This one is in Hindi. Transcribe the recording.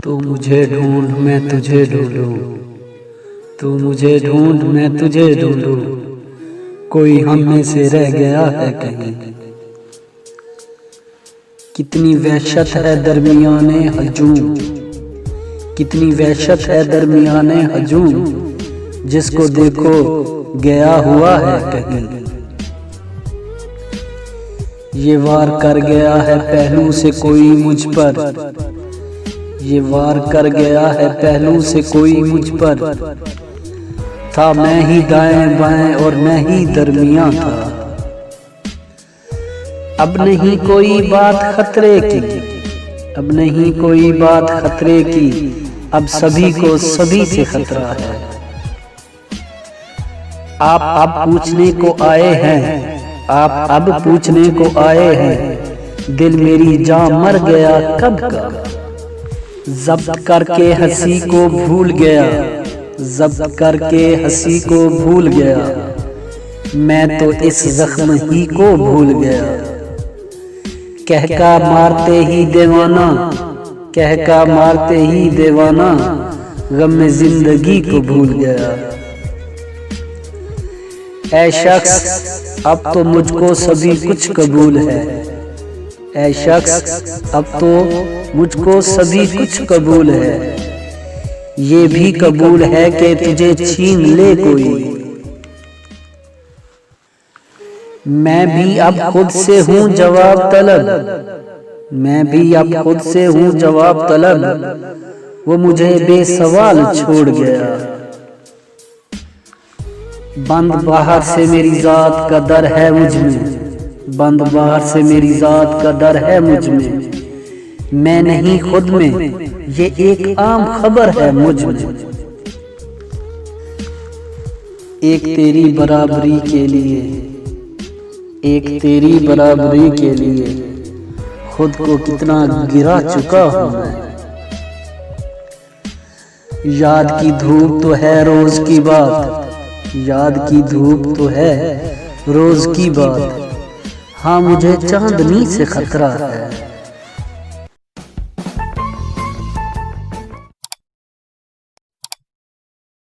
तू मुझे ढूंढ मैं तुझे ढूंढूं, तू मुझे ढूंढ मैं तुझे ढूंढूं, कोई हम में से रह गया है कहीं। कितनी वहशत है दरमियाने हजूम, कितनी वहशत है दरमियाने हजूम, जिसको देखो गया हुआ है कहीं। ये वार कर गया है पहलू से कोई मुझ पर, ये वार कर गया है पहलू से कोई मुझ पर, था मैं ही दाएं बाएं और मैं ही दरमियां था। अब नहीं कोई बात खतरे की, अब नहीं कोई बात खतरे की, अब सभी को सभी से खतरा है। आप अब पूछने को आए हैं, आप अब पूछने को आए हैं, दिल मेरी जान मर गया कब का। जब्त करके हंसी को भूल गया, जब्त करके हंसी को भूल गया, मैं तो इस जख्म ही को भूल गया। कहका मारते ही दीवाना, कहका मारते ही दीवाना, गम में जिंदगी को भूल गया। ऐ शख्स अब तो मुझको सभी कुछ कबूल है, ऐ शख्स अब तो मुझको सभी कुछ कबूल है। ये भी कबूल है कि तुझे छीन ले कोई। मैं भी अब खुद से हूँ जवाब तलब, मैं भी अब खुद से हूँ जवाब तलब, वो मुझे बेसवाल छोड़ गया। बंद बाहर से मेरी जात का डर है मुझ में, बंद बाहर से मेरी जात का डर है मुझ में, मैं नहीं खुद में, ये एक आम खबर है मुझ में। एक तेरी बराबरी के लिए, एक तेरी बराबरी के लिए, खुद को कितना गिरा चुका हूं मैं। याद की धूप तो है रोज की बात, याद की धूप तो है रोज की बात, हाँ मुझे चांदनी से खतरा है।